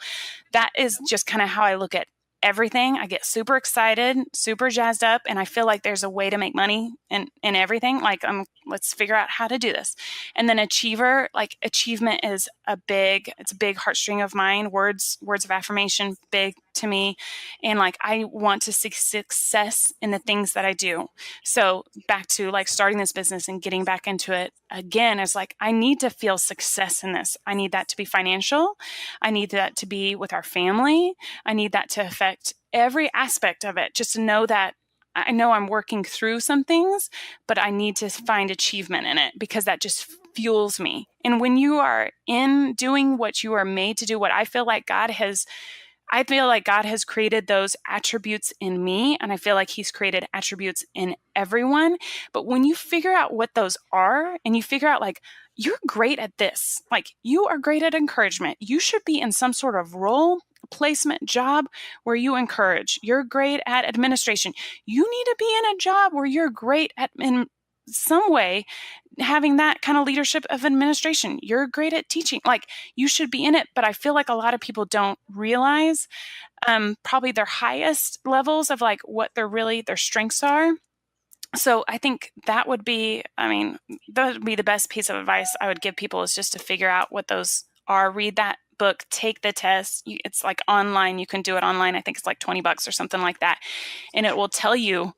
that is just kind of how I look at everything. I get super excited, super jazzed up, and I feel like there's a way to make money in everything. Like, let's figure out how to do this. And then achiever, like achievement is it's a big heartstring of mine. Words of affirmation, big to me. And like, I want to see success in the things that I do. So back to like starting this business and getting back into it again, is like, I need to feel success in this. I need that to be financial. I need that to be with our family. I need that to affect every aspect of it, just to know that I know I'm working through some things, but I need to find achievement in it, because that just fuels me. And when you are in doing what you are made to do, what I feel like God has created those attributes in me, and I feel like He's created attributes in everyone. But when you figure out what those are, and you figure out like, you're great at this, like you are great at encouragement, you should be in some sort of role placement job where you encourage. You're great at administration. You need to be in a job where you're great at, in some way, having that kind of leadership of administration. You're great at teaching. Like, you should be in it. But I feel like a lot of people don't realize probably their highest levels of like what their strengths are. So I think that would be the best piece of advice I would give people, is just to figure out what those are. Read that book, take the test. It's like online. You can do it online. I think it's like $20 or something like that. And it will tell you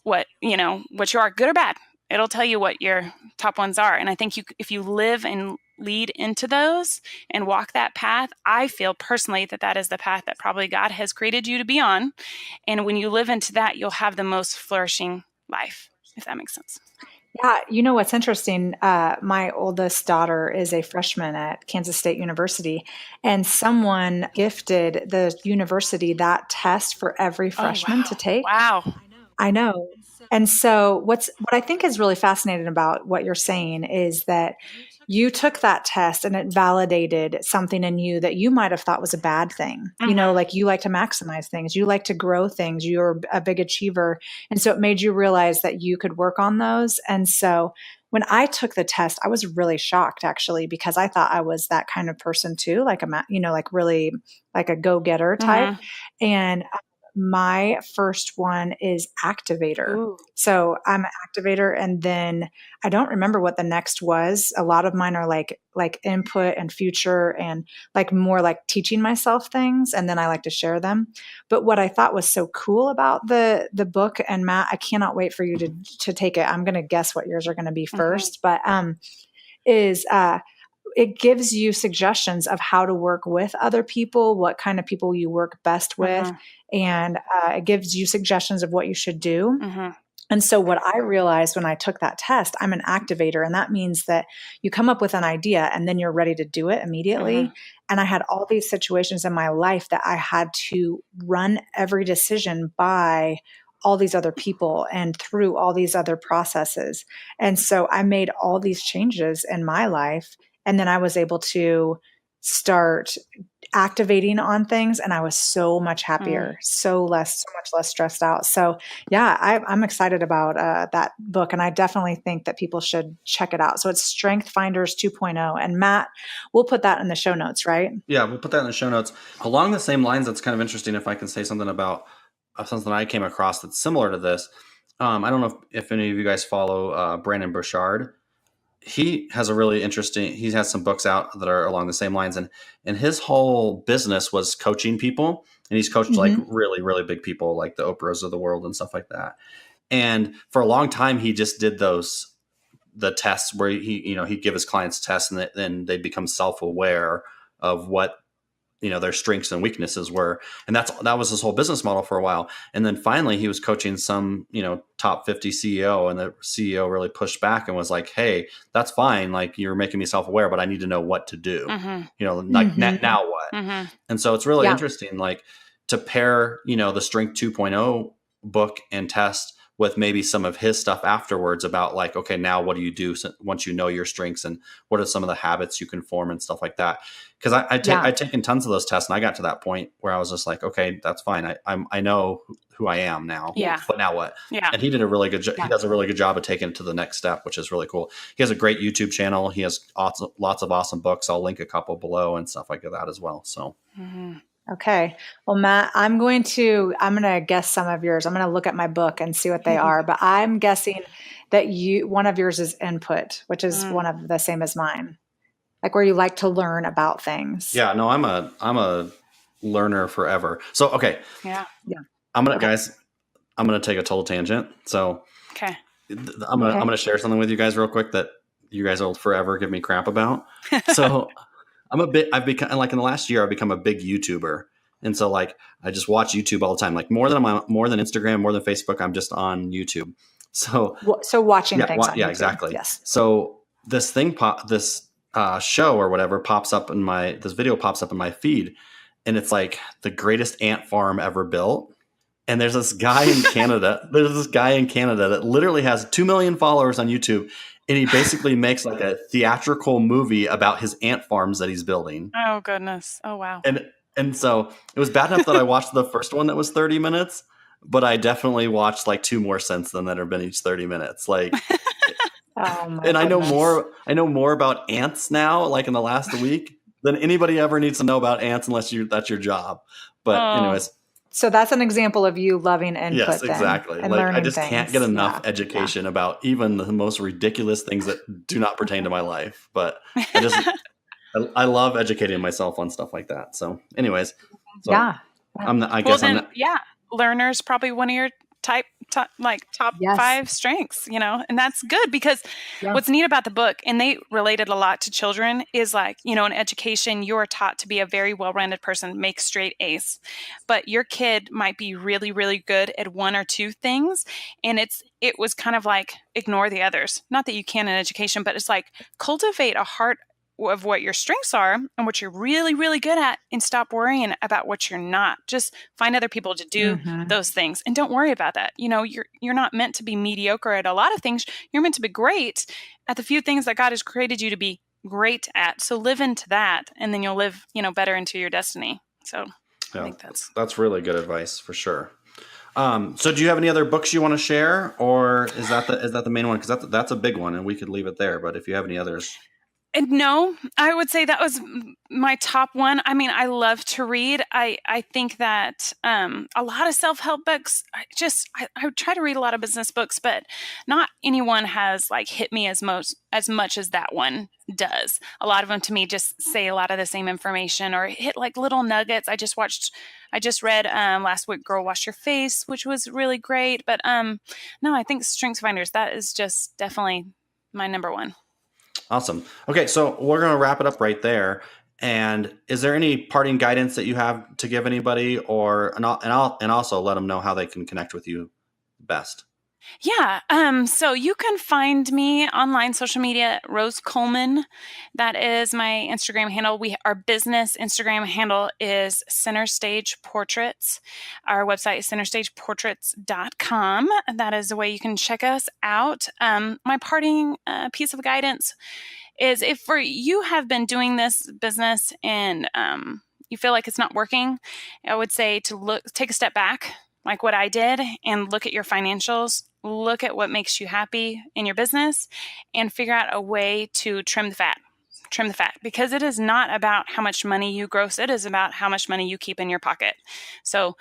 what you are, good or bad. It'll tell you what your top ones are. And I think if you live and lead into those and walk that path, I feel personally that is the path that probably God has created you to be on. And when you live into that, you'll have the most flourishing life, if that makes sense. Yeah, you know what's interesting? My oldest daughter is a freshman at Kansas State University, and someone gifted the university that test for every freshman to take. Wow. I know. And so what I think is really fascinating about what you're saying is that you took that test and it validated something in you that you might have thought was a bad thing. Mm-hmm. Like you like to maximize things. You like to grow things. You're a big achiever. And so it made you realize that you could work on those. And so when I took the test, I was really shocked actually, because I thought I was that kind of person too, like like really like a go-getter type. Mm-hmm. And my first one is activator. Ooh. So I'm an activator, and then I don't remember what the next was. A lot of mine are like input and future, and like more like teaching myself things, and then I like to share them. But what I thought was so cool about the book, and Matt, I cannot wait for you to take it. I'm going to guess what yours are going to be first, but is it gives you suggestions of how to work with other people, what kind of people you work best with, and it gives you suggestions of what you should do. And so what I realized when I took that test, I'm an activator, and that means that you come up with an idea and then you're ready to do it immediately. And I had all these situations in my life that I had to run every decision by all these other people and through all these other processes. And so I made all these changes in my life, and then I was able to start activating on things, and I was so much happier, so much less stressed out. So yeah, I'm excited about that book, and I definitely think that people should check it out. So it's Strength Finders 2.0, and Matt, we'll put that in the show notes, right? Yeah, we'll put that in the show notes. Along the same lines, that's kind of interesting if I can say something about something I came across that's similar to this. I don't know if any of you guys follow Brandon Burchard. He has he has some books out that are along the same lines, and his whole business was coaching people, and he's coached like really, really big people like the Oprahs of the world and stuff like that. And for a long time, he just did the tests where he'd give his clients tests, and then they'd become self-aware of what their strengths and weaknesses were. And that was his whole business model for a while. And then finally he was coaching some, top 50 CEO, and the CEO really pushed back and was like, hey, that's fine. Like, you're making me self-aware, but I need to know what to do, now what? And so it's really interesting, like to pair, the Strength 2.0 book and test with maybe some of his stuff afterwards about like, okay, now what do you do once you know your strengths, and what are some of the habits you can form and stuff like that? Because I'd taken tons of those tests, and I got to that point where I was just like, okay, that's fine. I know who I am now. Yeah. But now what? Yeah. And he did a really good job. He does a really good job of taking it to the next step, which is really cool. He has a great YouTube channel. He has lots of awesome books. I'll link a couple below and stuff like that as well. So. Okay. Well, Matt, I'm going to guess some of yours. I'm going to look at my book and see what they are, but I'm guessing that one of yours is input, which is one of the same as mine. Like where you like to learn about things. Yeah, no, I'm a learner forever. So, okay. Yeah. I'm going to take a total tangent. So okay. I'm going to share something with you guys real quick that you guys will forever give me crap about. So I've become like in the last year, I've become a big YouTuber. And so like, I just watch YouTube all the time, like more than Instagram, more than Facebook. I'm just on YouTube. So watching things on YouTube. Yeah, exactly. Yes. So this show or whatever this video pops up in my feed, and it's like the greatest ant farm ever built. And there's this guy in Canada. That literally has 2 million followers on YouTube. And he basically makes like a theatrical movie about his ant farms that he's building. Oh, goodness. Oh, wow. And so it was bad enough that I watched the first one that was 30 minutes, but I definitely watched like 2 more since then that have been each 30 minutes. Like, and I know more about ants now, like in the last week, than anybody ever needs to know about ants unless that's your job. But anyways. So that's an example of you loving input. Yes, exactly. And like I just things. can't get enough education about even the most ridiculous things that do not pertain to my life. But I love educating myself on stuff like that. So anyways, learner's probably one of your top 5 strengths, and that's good because what's neat about the book, and they related a lot to children, is like, in education, you're taught to be a very well-rounded person, make straight A's, but your kid might be really, really good at 1 or 2 things. And it was kind of like, ignore the others. Not that you can in education, but it's like, cultivate a heart of what your strengths are and what you're really, really good at, and stop worrying about what you're not. Just find other people to do those things, and don't worry about that. You're not meant to be mediocre at a lot of things. You're meant to be great at the few things that God has created you to be great at. So live into that, and then you'll live, better into your destiny. So I think that's really good advice for sure. So do you have any other books you want to share, or is that the main one? Because that's a big one, and we could leave it there. But if you have any others. And no, I would say that was my top one. I mean, I love to read. I think that a lot of self-help books, I try to read a lot of business books, but not anyone has like hit me as much as that one does. A lot of them to me just say a lot of the same information or hit like little nuggets. I just read last week, Girl Wash Your Face, which was really great. But no, I think StrengthsFinders, that is just definitely my number one. Awesome. Okay, so we're going to wrap it up right there. And is there any parting guidance that you have to give anybody, and also let them know how they can connect with you best? Yeah. So you can find me online, social media, Rose Coleman. That is my Instagram handle. Our business Instagram handle is Center Stage Portraits. Our website is centerstageportraits.com. That is the way you can check us out. My parting piece of guidance is if you have been doing this business and you feel like it's not working, I would say to take a step back, like what I did, and look at your financials, look at what makes you happy in your business, and figure out a way to trim the fat, because it is not about how much money you gross. It is about how much money you keep in your pocket. So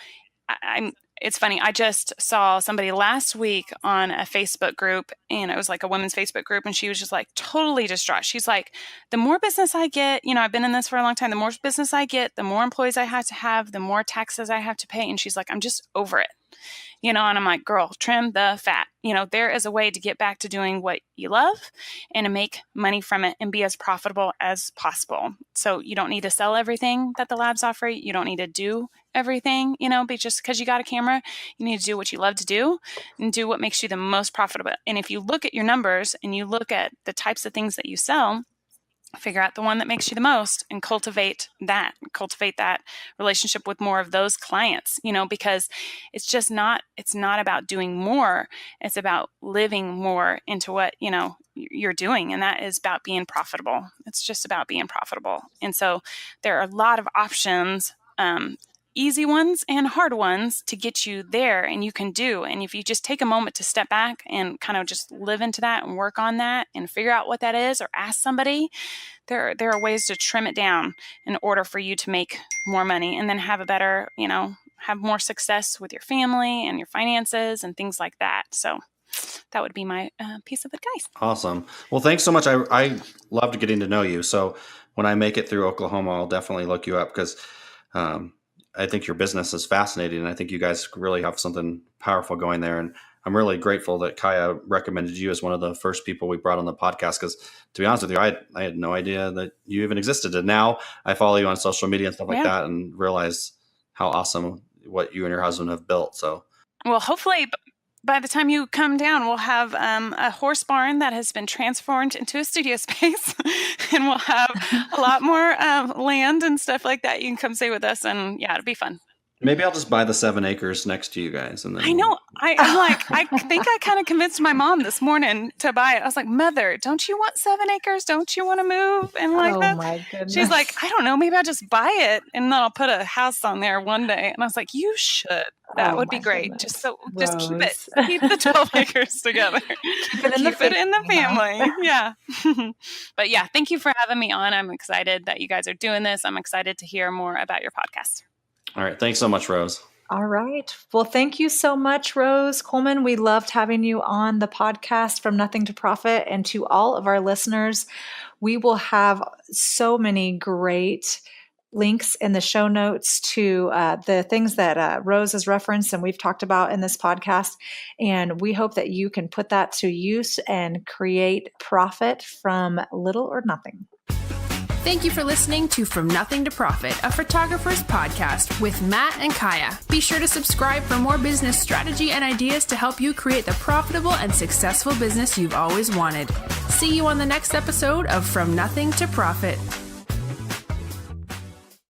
it's funny. I just saw somebody last week on a Facebook group, and it was like a women's Facebook group, and she was just like totally distraught. She's like, the more business I get, I've been in this for a long time, the more business I get, the more employees I have to have, the more taxes I have to pay. And she's like, I'm just over it. And I'm like, girl, trim the fat. There is a way to get back to doing what you love and to make money from it and be as profitable as possible. So you don't need to sell everything that the labs offer. You don't need to do everything, but just because you got a camera, you need to do what you love to do and do what makes you the most profitable. And if you look at your numbers and you look at the types of things that you sell, figure out the one that makes you the most and cultivate that relationship with more of those clients, because it's not about doing more. It's about living more into what, you're doing. And that is about being profitable. It's just about being profitable. And so there are a lot of options, easy ones and hard ones to get you there, and you can do. And if you just take a moment to step back and kind of just live into that and work on that and figure out what that is, or ask somebody, there are ways to trim it down in order for you to make more money and then have a better, have more success with your family and your finances and things like that. So that would be my piece of advice. Awesome. Well, thanks so much. I loved getting to know you. So when I make it through Oklahoma, I'll definitely look you up, because I think your business is fascinating, and I think you guys really have something powerful going there. And I'm really grateful that Kaya recommended you as one of the first people we brought on the podcast, because to be honest with you, I had no idea that you even existed. And now I follow you on social media and stuff like that and realize how awesome what you and your husband have built. So, well, hopefully by the time you come down, we'll have a horse barn that has been transformed into a studio space, and we'll have a lot more land and stuff like that. You can come stay with us, and it'll be fun. Maybe I'll just buy the 7 acres next to you guys. And then I know. I'm like, I think I kind of convinced my mom this morning to buy it. I was like, Mother, don't you want 7 acres? Don't you want to move? And like that. My goodness. She's like, I don't know. Maybe I'll just buy it and then I'll put a house on there one day. And I was like, you should. That would be great. Goodness. Just keep the 12 acres together. Keep it in the family. Yeah. But thank you for having me on. I'm excited that you guys are doing this. I'm excited to hear more about your podcast. All right. Thanks so much, Rose. All right. Well, thank you so much, Rose Coleman. We loved having you on the podcast From Nothing to Profit. And to all of our listeners, we will have so many great links in the show notes to the things that Rose has referenced and we've talked about in this podcast. And we hope that you can put that to use and create profit from little or nothing. Thank you for listening to From Nothing to Profit, a photographer's podcast with Matt and Kaya. Be sure to subscribe for more business strategy and ideas to help you create the profitable and successful business you've always wanted. See you on the next episode of From Nothing to Profit.